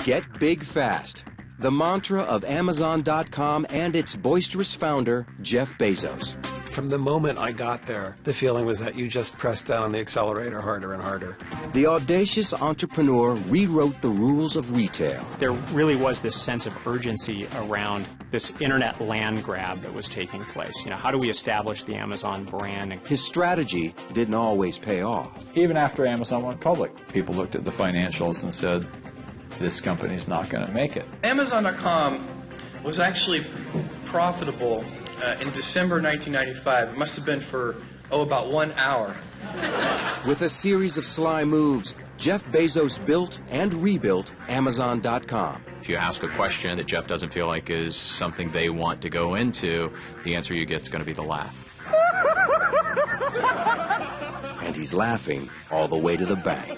Get big fast. The mantra of Amazon.com and its boisterous founder, Jeff Bezos. From the moment I got there, the feeling was that you just pressed down on the accelerator harder and harder. The audacious entrepreneur rewrote the rules of retail. There really was this sense of urgency around this internet land grab that was taking place. You know, how do we establish the Amazon brand? His strategy didn't always pay off. Even after Amazon went public, people looked at the financials and said, this company's not going to make it. Amazon.com was actually profitable in December 1995. It must have been for, about 1 hour. With a series of sly moves, Jeff Bezos built and rebuilt Amazon.com. If you ask a question that Jeff doesn't feel like is something they want to go into, the answer you get is going to be the laugh. And he's laughing all the way to the bank.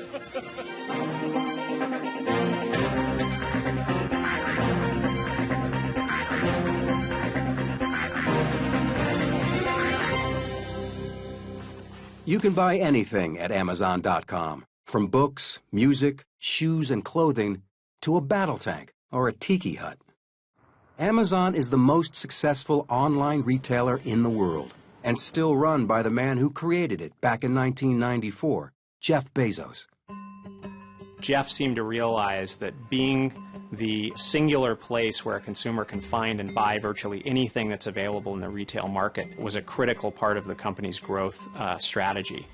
You can buy anything at Amazon.com, from books, music, shoes, and clothing, to a battle tank or a tiki hut. Amazon is the most successful online retailer in the world, and still run by the man who created it back in 1994, Jeff Bezos. Jeff seemed to realize that being the singular place where a consumer can find and buy virtually anything that's available in the retail market was a critical part of the company's growth strategy.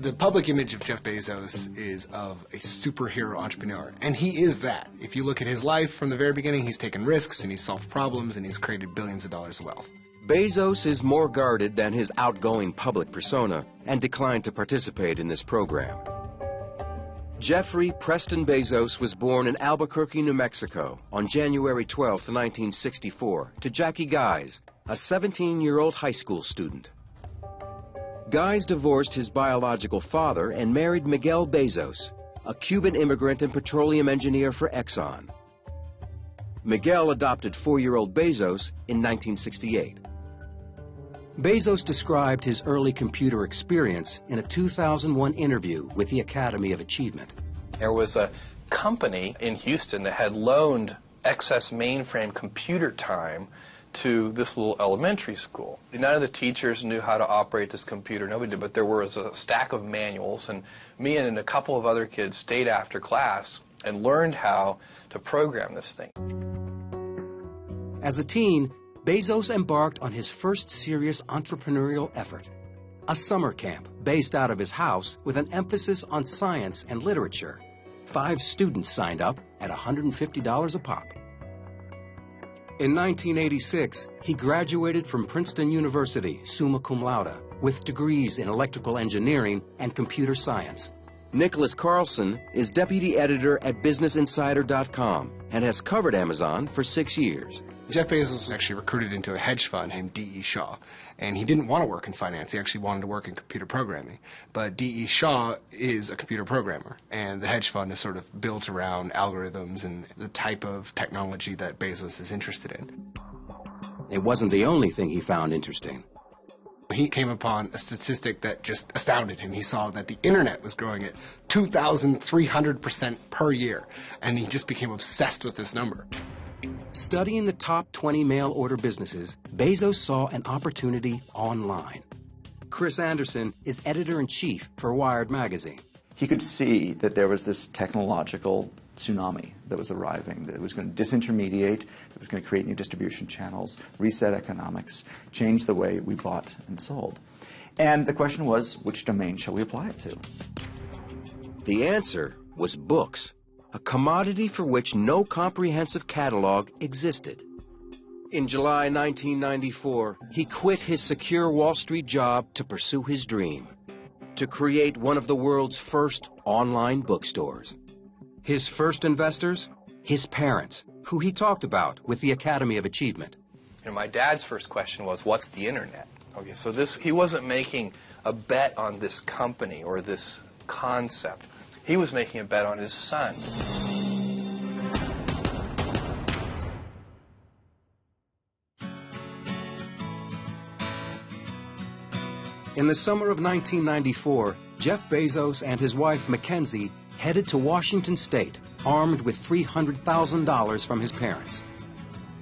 The public image of Jeff Bezos is of a superhero entrepreneur, and he is that. If you look at his life from the very beginning, he's taken risks and he's solved problems and he's created billions of dollars of wealth. Bezos is more guarded than his outgoing public persona and declined to participate in this program. Jeffrey Preston Bezos was born in Albuquerque, New Mexico on January 12, 1964, to Jackie Guys, a 17-year-old high school student. Guys divorced his biological father and married Miguel Bezos, a Cuban immigrant and petroleum engineer for Exxon. Miguel adopted 4-year-old Bezos in 1968. Bezos described his early computer experience in a 2001 interview with the Academy of Achievement. There was a company in Houston that had loaned excess mainframe computer time to this little elementary school. None of the teachers knew how to operate this computer, nobody did, but there was a stack of manuals, and me and a couple of other kids stayed after class and learned how to program this thing. As a teen, Bezos embarked on his first serious entrepreneurial effort, a summer camp based out of his house with an emphasis on science and literature. 5 students signed up at $150 a pop. In 1986, he graduated from Princeton University, summa cum laude, with degrees in electrical engineering and computer science. Nicholas Carlson is deputy editor at BusinessInsider.com and has covered Amazon for 6 years. Jeff Bezos was actually recruited into a hedge fund named D.E. Shaw, and he didn't want to work in finance. He actually wanted to work in computer programming. But D.E. Shaw is a computer programmer, and the hedge fund is sort of built around algorithms and the type of technology that Bezos is interested in. It wasn't the only thing he found interesting. He came upon a statistic that just astounded him. He saw that the internet was growing at 2,300% per year, and he just became obsessed with this number. Studying the top 20 mail-order businesses, Bezos saw an opportunity online. Chris Anderson is editor-in-chief for Wired magazine. He could see that there was this technological tsunami that was arriving, that it was going to disintermediate, it was going to create new distribution channels, reset economics, change the way we bought and sold. And the question was, which domain shall we apply it to? The answer was books, a commodity for which no comprehensive catalog existed. In July 1994, he quit his secure Wall Street job to pursue his dream, to create one of the world's first online bookstores. His first investors? His parents, who he talked about with the Academy of Achievement. You know, my dad's first question was, what's the internet? Okay, so he wasn't making a bet on this company or this concept. He was making a bet on his son. In the summer of 1994, Jeff Bezos and his wife Mackenzie headed to Washington State armed with $300,000 from his parents.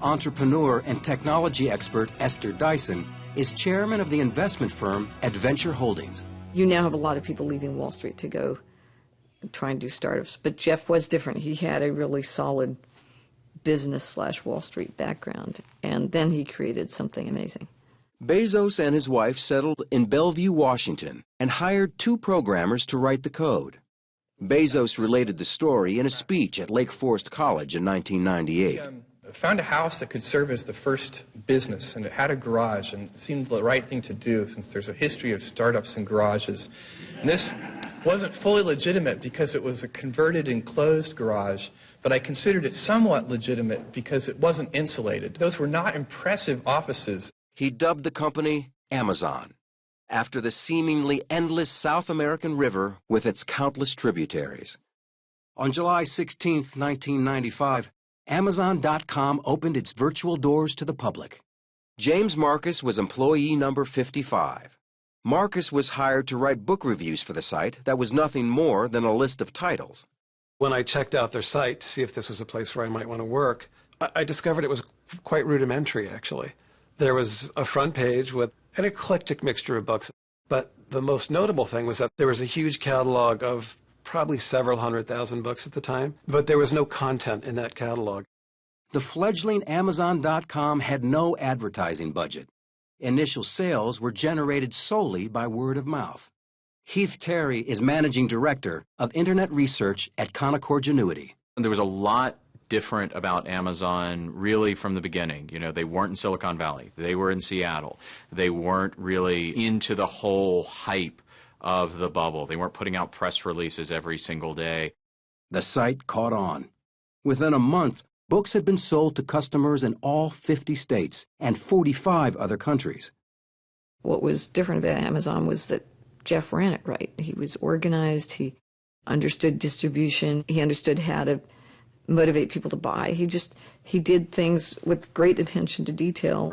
Entrepreneur and technology expert Esther Dyson is chairman of the investment firm Adventure Holdings. You now have a lot of people leaving Wall Street to go try and do startups, but Jeff was different. He had a really solid business/Wall Street background, and then he created something amazing. Bezos and his wife settled in Bellevue, Washington, and hired 2 programmers to write the code. Bezos related the story in a speech at Lake Forest College in 1998. Found a house that could serve as the first business, and it had a garage, and it seemed the right thing to do since there's a history of startups and garages. And this wasn't fully legitimate because it was a converted enclosed garage, but I considered it somewhat legitimate because it wasn't insulated. Those were not impressive offices. He dubbed the company Amazon, after the seemingly endless South American river with its countless tributaries. On July 16, 1995, Amazon.com opened its virtual doors to the public. James Marcus was employee number 55. Marcus was hired to write book reviews for the site that was nothing more than a list of titles. When I checked out their site to see if this was a place where I might want to work, I discovered it was quite rudimentary, actually. There was a front page with an eclectic mixture of books, but the most notable thing was that there was a huge catalog of probably several 100,000 books at the time, but there was no content in that catalog. The fledgling Amazon.com had no advertising budget. Initial sales were generated solely by word of mouth. Heath Terry is managing director of internet research at Canaccord Genuity. There was a lot different about Amazon really from the beginning. You know, they weren't in Silicon Valley. They were in Seattle. They weren't really into the whole hype of the bubble. They weren't putting out press releases every single day. The site caught on. Within a month, books had been sold to customers in all 50 states and 45 other countries. What was different about Amazon was that Jeff ran it right. He was organized. He understood distribution. He understood how to motivate people to buy. He did things with great attention to detail.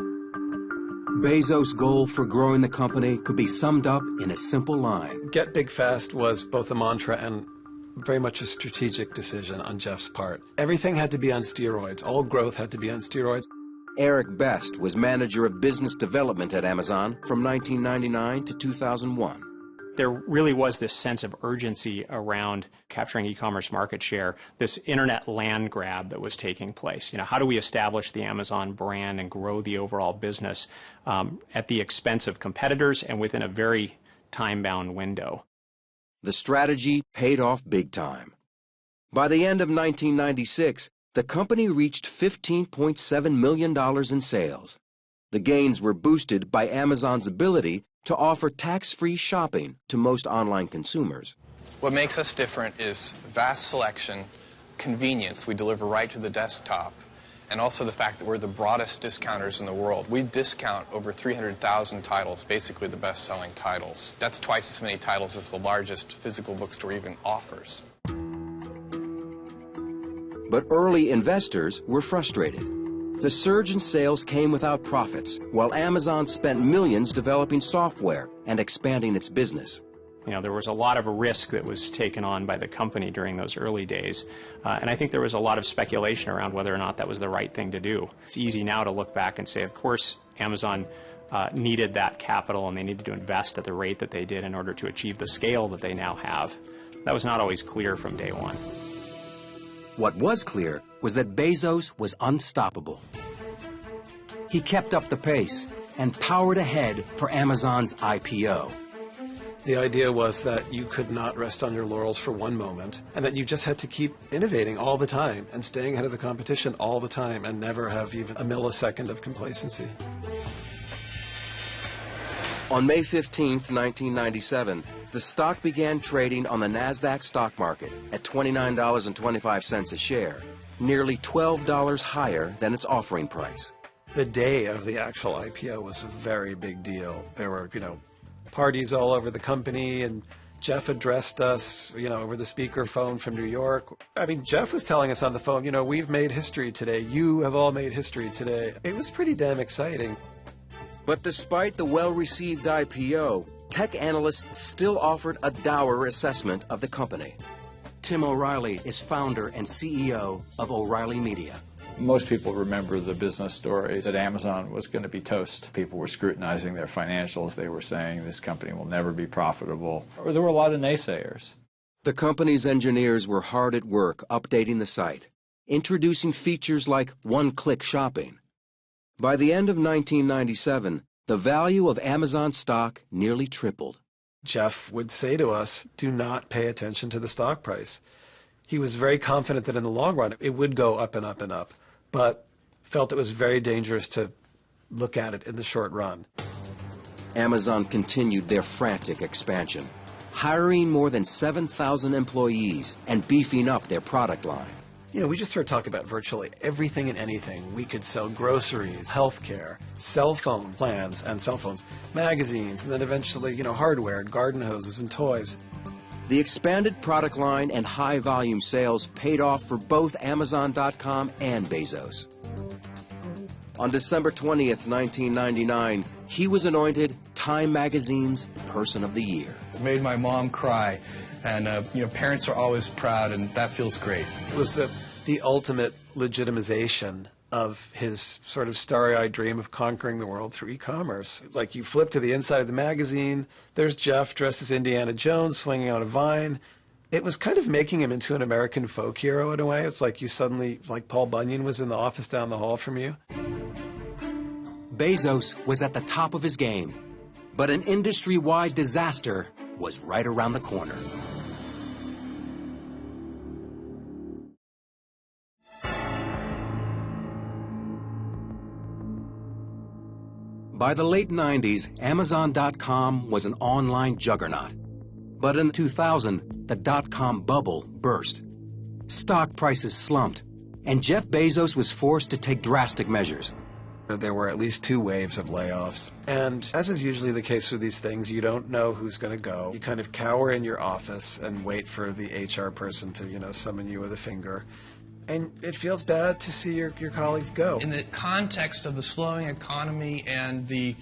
Bezos' goal for growing the company could be summed up in a simple line. Get big fast was both a mantra and very much a strategic decision on Jeff's part. Everything had to be on steroids. All growth had to be on steroids. Eric Best was manager of business development at Amazon from 1999 to 2001. There really was this sense of urgency around capturing e-commerce market share, this internet land grab that was taking place. You know, how do we establish the Amazon brand and grow the overall business at the expense of competitors and within a very time-bound window? The strategy paid off big time. By the end of 1996, the company reached $15.7 million in sales. The gains were boosted by Amazon's ability to offer tax-free shopping to most online consumers. What makes us different is vast selection, convenience, we deliver right to the desktop, and also the fact that we're the broadest discounters in the world. We discount over 300,000 titles, basically the best-selling titles. That's twice as many titles as the largest physical bookstore even offers. But early investors were frustrated. The surge in sales came without profits, while Amazon spent millions developing software and expanding its business. You know, there was a lot of risk that was taken on by the company during those early days, and I think there was a lot of speculation around whether or not that was the right thing to do. It's easy now to look back and say, of course, Amazon needed that capital and they needed to invest at the rate that they did in order to achieve the scale that they now have. That was not always clear from day one. What was clear was that Bezos was unstoppable. He kept up the pace and powered ahead for Amazon's IPO. The idea was that you could not rest on your laurels for one moment, and that you just had to keep innovating all the time and staying ahead of the competition all the time and never have even a millisecond of complacency. On May 15, 1997, the stock began trading on the NASDAQ stock market at $29.25 a share, nearly $12 higher than its offering price. The day of the actual IPO was a very big deal. There were, parties all over the company, and Jeff addressed us, over the speakerphone from New York. I mean, Jeff was telling us on the phone, we've made history today. You have all made history today. It was pretty damn exciting. But despite the well-received IPO, tech analysts still offered a dour assessment of the company. Tim O'Reilly is founder and CEO of O'Reilly Media. Most people remember the business stories that Amazon was going to be toast. People were scrutinizing their financials. They were saying this company will never be profitable. Or there were a lot of naysayers. The company's engineers were hard at work updating the site, introducing features like one-click shopping. By the end of 1997, the value of Amazon stock nearly tripled. Jeff would say to us, do not pay attention to the stock price. He was very confident that in the long run it would go up and up and up, but felt it was very dangerous to look at it in the short run. Amazon continued their frantic expansion, hiring more than 7,000 employees and beefing up their product line. You know, we just started talking about virtually everything and anything. We could sell groceries, healthcare, cell phone plans and cell phones, magazines, and then eventually, hardware, garden hoses, and toys. The expanded product line and high-volume sales paid off for both Amazon.com and Bezos. On December 20th, 1999, he was anointed Time Magazine's Person of the Year. It made my mom cry, and parents are always proud, and that feels great. It was the ultimate legitimization of his sort of starry-eyed dream of conquering the world through e-commerce. Like, you flip to the inside of the magazine, there's Jeff dressed as Indiana Jones swinging on a vine. It was kind of making him into an American folk hero in a way. It's like you suddenly, like Paul Bunyan was in the office down the hall from you. Bezos was at the top of his game, but an industry-wide disaster was right around the corner. By the late 90s, Amazon.com was an online juggernaut. But in 2000, the dot-com bubble burst. Stock prices slumped, and Jeff Bezos was forced to take drastic measures. There were at least 2 waves of layoffs. And as is usually the case with these things, you don't know who's going to go. You kind of cower in your office and wait for the HR person to, summon you with a finger. And it feels bad to see your colleagues go. In the context of the slowing economy and the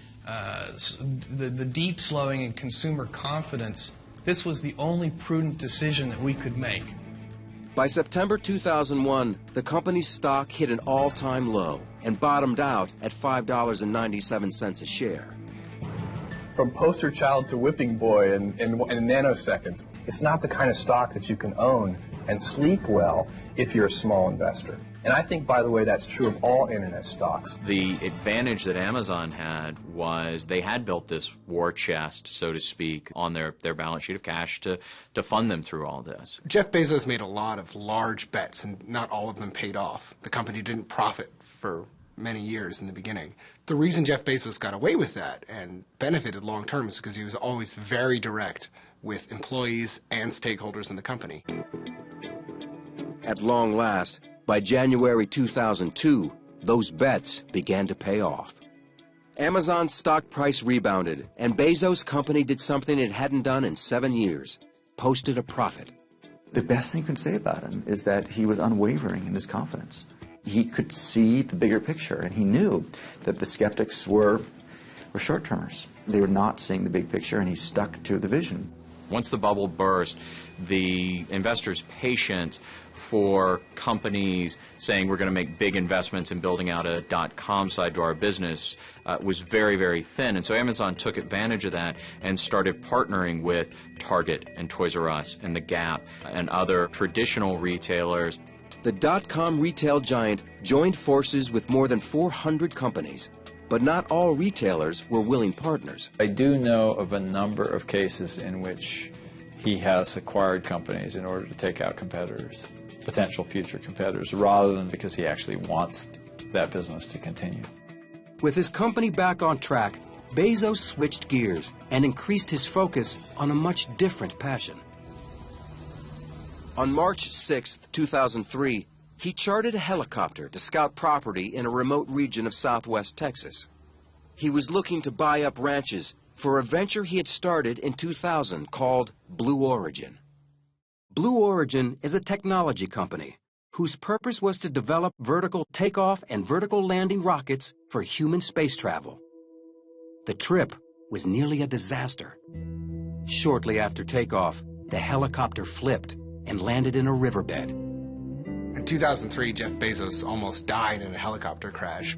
deep slowing in consumer confidence, this was the only prudent decision that we could make. By September 2001, the company's stock hit an all-time low and bottomed out at $5.97 a share. From poster child to whipping boy in nanoseconds, it's not the kind of stock that you can own and sleep well if you're a small investor. And I think, by the way, that's true of all internet stocks. The advantage that Amazon had was they had built this war chest, so to speak, on their balance sheet of cash to fund them through all this. Jeff Bezos made a lot of large bets, and not all of them paid off. The company didn't profit for many years in the beginning. The reason Jeff Bezos got away with that and benefited long term is because he was always very direct with employees and stakeholders in the company. At long last, by January 2002, those bets began to pay off. Amazon's stock price rebounded, and Bezos' company did something it hadn't done in 7 years, posted a profit. The best thing you can say about him is that he was unwavering in his confidence. He could see the bigger picture, and he knew that the skeptics were short-termers. They were not seeing the big picture, and he stuck to the vision. Once the bubble burst, the investors' patience for companies saying we're going to make big investments in building out a .com side to our business was very, very thin. And so Amazon took advantage of that and started partnering with Target and Toys R Us and The Gap and other traditional retailers. The .com retail giant joined forces with more than 400 companies, but not all retailers were willing partners. I do know of a number of cases in which he has acquired companies in order to take out competitors, potential future competitors, rather than because he actually wants that business to continue. With his company back on track, Bezos switched gears and increased his focus on a much different passion. On March 6, 2003, he chartered a helicopter to scout property in a remote region of southwest Texas. He was looking to buy up ranches for a venture he had started in 2000 called Blue Origin. Blue Origin is a technology company whose purpose was to develop vertical takeoff and vertical landing rockets for human space travel. The trip was nearly a disaster. Shortly after takeoff, the helicopter flipped and landed in a riverbed. In 2003, Jeff Bezos almost died in a helicopter crash.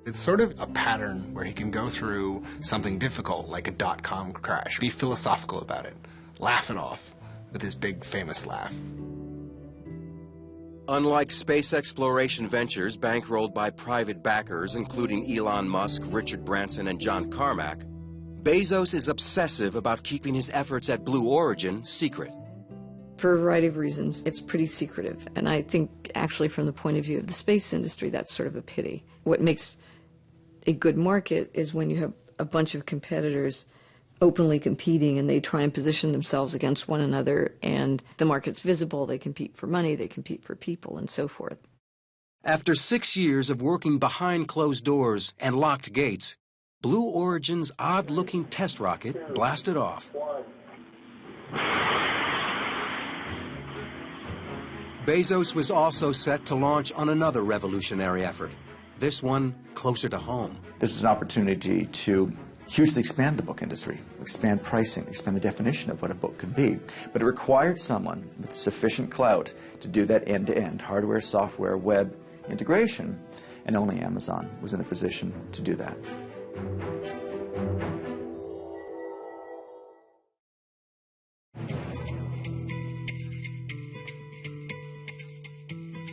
It's sort of a pattern where he can go through something difficult, like a dot-com crash, be philosophical about it, laugh it off with his big famous laugh. Unlike space exploration ventures bankrolled by private backers, including Elon Musk, Richard Branson, and John Carmack, Bezos is obsessive about keeping his efforts at Blue Origin secret. For a variety of reasons, it's pretty secretive. And I think, actually, from the point of view of the space industry, that's sort of a pity. What makes a good market is when you have a bunch of competitors openly competing and they try and position themselves against one another, and the market's visible, they compete for money, they compete for people, and so forth. After 6 years of working behind closed doors and locked gates, Blue Origin's odd-looking test rocket blasted off. Bezos was also set to launch on another revolutionary effort, this one closer to home. This was an opportunity to hugely expand the book industry, expand pricing, expand the definition of what a book could be. But it required someone with sufficient clout to do that end-to-end, hardware, software, web integration, and only Amazon was in a position to do that.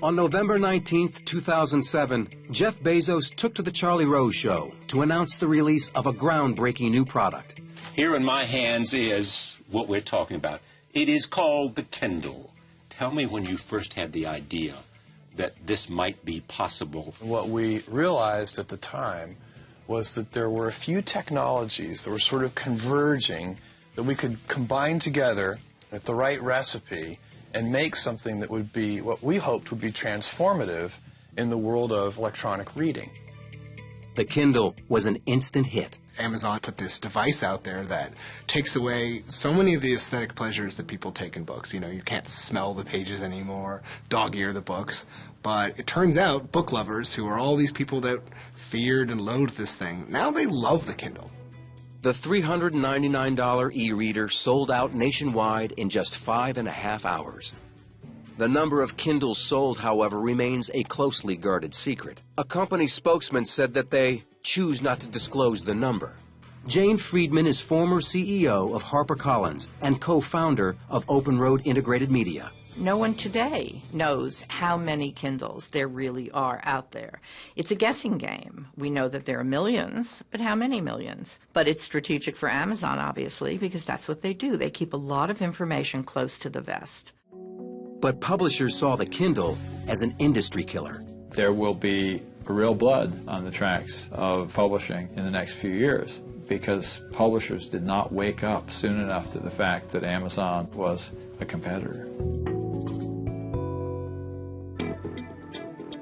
On November 19, 2007, Jeff Bezos took to the Charlie Rose Show to announce the release of a groundbreaking new product. Here in my hands is what we're talking about. It is called the Kindle. Tell me when you first had the idea that this might be possible. What we realized at the time was that there were a few technologies that were sort of converging that we could combine together with the right recipe and make something that would be what we hoped would be transformative in the world of electronic reading. The Kindle was an instant hit. Amazon put this device out there that takes away so many of the aesthetic pleasures that people take in books. You know, you can't smell the pages anymore, dog-ear the books. But it turns out book lovers, who are all these people that feared and loathed this thing, now they love the Kindle. The $399 e-reader sold out nationwide in just 5.5 hours. The number of Kindles sold, however, remains a closely guarded secret. A company spokesman said that they choose not to disclose the number. Jane Friedman is former CEO of HarperCollins and co-founder of Open Road Integrated Media. No one today knows how many Kindles there really are out there. It's a guessing game. We know that there are millions, but how many millions? But it's strategic for Amazon, obviously, because that's what they do. They keep a lot of information close to the vest. But publishers saw the Kindle as an industry killer. There will be real blood on the tracks of publishing in the next few years because publishers did not wake up soon enough to the fact that Amazon was a competitor.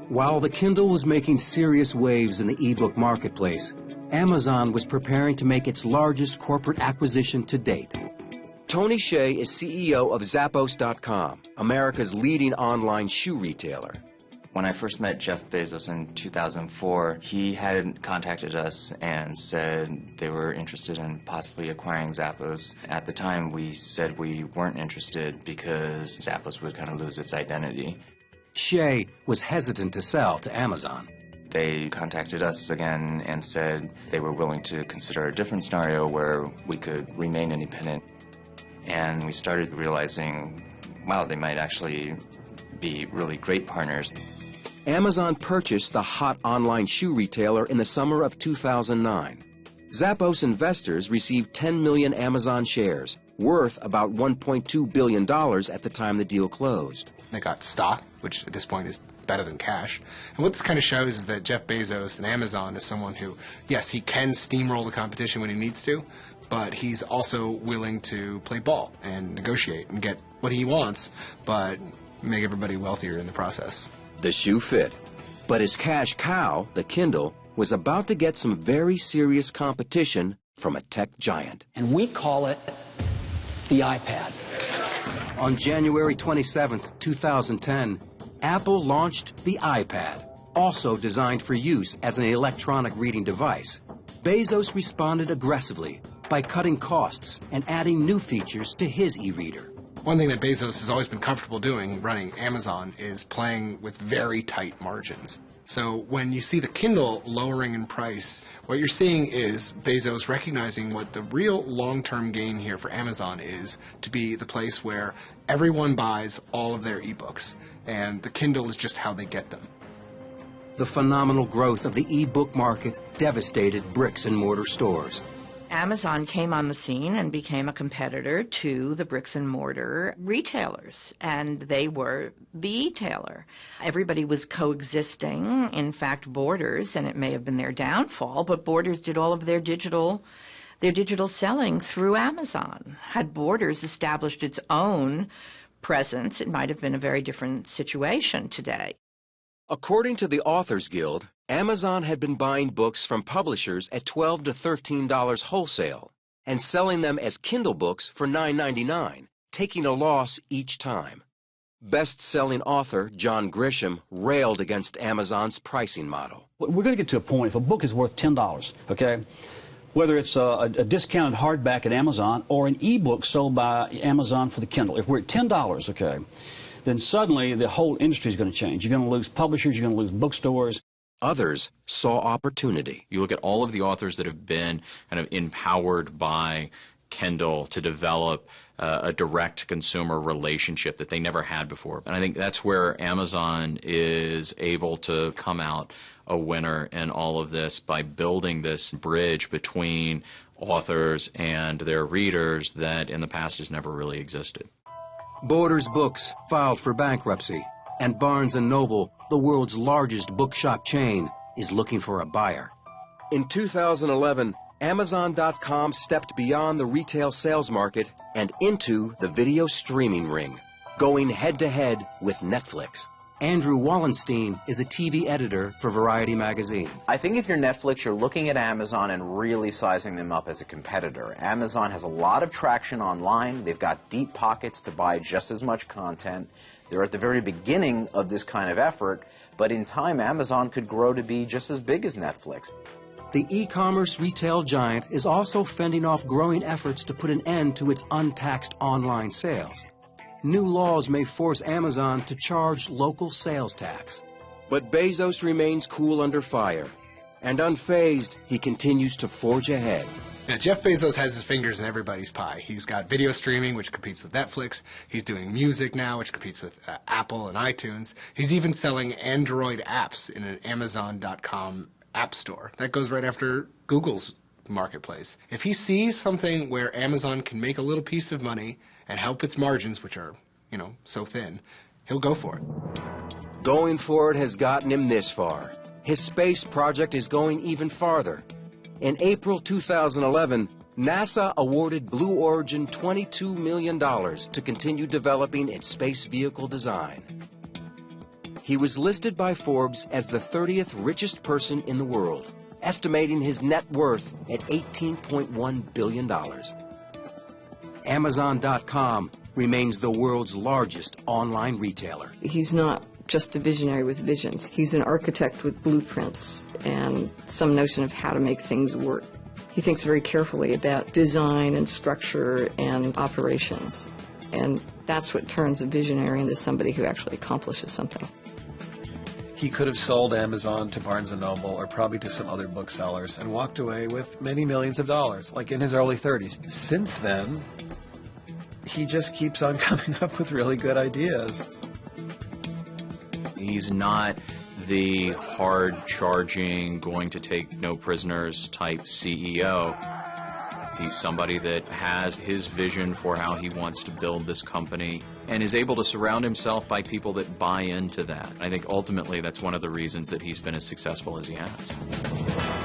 While the Kindle was making serious waves in the e-book marketplace, Amazon was preparing to make its largest corporate acquisition to date. Tony Hsieh is CEO of Zappos.com, America's leading online shoe retailer. When I first met Jeff Bezos in 2004, he had contacted us and said they were interested in possibly acquiring Zappos. At the time, we said we weren't interested because Zappos would kind of lose its identity. Hsieh was hesitant to sell to Amazon. They contacted us again and said they were willing to consider a different scenario where we could remain independent. And we started realizing, wow, they might actually be really great partners. Amazon purchased the hot online shoe retailer in the summer of 2009. Zappos investors received 10 million Amazon shares, worth about $1.2 billion at the time the deal closed. They got stock, which at this point is better than cash. And what this kind of shows is that Jeff Bezos and Amazon is someone who, yes, he can steamroll the competition when he needs to, but he's also willing to play ball and negotiate and get what he wants, but make everybody wealthier in the process. The shoe fit. But his cash cow, the Kindle, was about to get some very serious competition from a tech giant. And we call it the iPad. On January 27, 2010, Apple launched the iPad, also designed for use as an electronic reading device. Bezos responded aggressively by cutting costs and adding new features to his e-reader. One thing that Bezos has always been comfortable doing, running Amazon, is playing with very tight margins. So when you see the Kindle lowering in price, what you're seeing is Bezos recognizing what the real long-term gain here for Amazon is to be the place where everyone buys all of their ebooks, and the Kindle is just how they get them. The phenomenal growth of the e-book market devastated bricks and mortar stores. Amazon came on the scene and became a competitor to the bricks and mortar retailers, and they were the e-tailer. Everybody was coexisting. In fact, Borders, and it may have been their downfall, but Borders did all of their digital selling through Amazon. Had Borders established its own presence, it might have been a very different situation today. According to the Authors Guild, Amazon had been buying books from publishers at $12 to $13 wholesale and selling them as Kindle books for $9.99, taking a loss each time. Best-selling author John Grisham railed against Amazon's pricing model. We're going to get to a point, if a book is worth $10, okay, whether it's a discounted hardback at Amazon or an e-book sold by Amazon for the Kindle, if we're at $10, okay, then suddenly the whole industry is going to change. You're going to lose publishers, you're going to lose bookstores. Others saw opportunity. You look at all of the authors that have been kind of empowered by Kindle to develop a direct consumer relationship that they never had before. And I think that's where Amazon is able to come out a winner in all of this by building this bridge between authors and their readers that in the past has never really existed. Borders Books filed for bankruptcy, and Barnes & Noble, the world's largest bookshop chain, is looking for a buyer. In 2011, Amazon.com stepped beyond the retail sales market and into the video streaming ring, going head-to-head with Netflix. Andrew Wallenstein is a TV editor for Variety magazine. I think if you're Netflix, you're looking at Amazon and really sizing them up as a competitor. Amazon has a lot of traction online. They've got deep pockets to buy just as much content. They're at the very beginning of this kind of effort, but in time, Amazon could grow to be just as big as Netflix. The e-commerce retail giant is also fending off growing efforts to put an end to its untaxed online sales. New laws may force Amazon to charge local sales tax. But Bezos remains cool under fire, and unfazed, he continues to forge ahead. Now, Jeff Bezos has his fingers in everybody's pie. He's got video streaming, which competes with Netflix. He's doing music now, which competes with Apple and iTunes. He's even selling Android apps in an Amazon.com app store. That goes right after Google's marketplace. If he sees something where Amazon can make a little piece of money and help its margins, which are, so thin, he'll go for it. Going for it has gotten him this far. His space project is going even farther. In April 2011, NASA awarded Blue Origin $22 million to continue developing its space vehicle design. He was listed by Forbes as the 30th richest person in the world, estimating his net worth at $18.1 billion. Amazon.com remains the world's largest online retailer. He's not just a visionary with visions. He's an architect with blueprints and some notion of how to make things work. He thinks very carefully about design and structure and operations. And that's what turns a visionary into somebody who actually accomplishes something. He could have sold Amazon to Barnes & Noble or probably to some other booksellers and walked away with many millions of dollars, like in his early 30s. Since then, he just keeps on coming up with really good ideas. He's not the hard-charging, going-to-take-no-prisoners type CEO. He's somebody that has his vision for how he wants to build this company and is able to surround himself by people that buy into that. I think ultimately that's one of the reasons that he's been as successful as he has.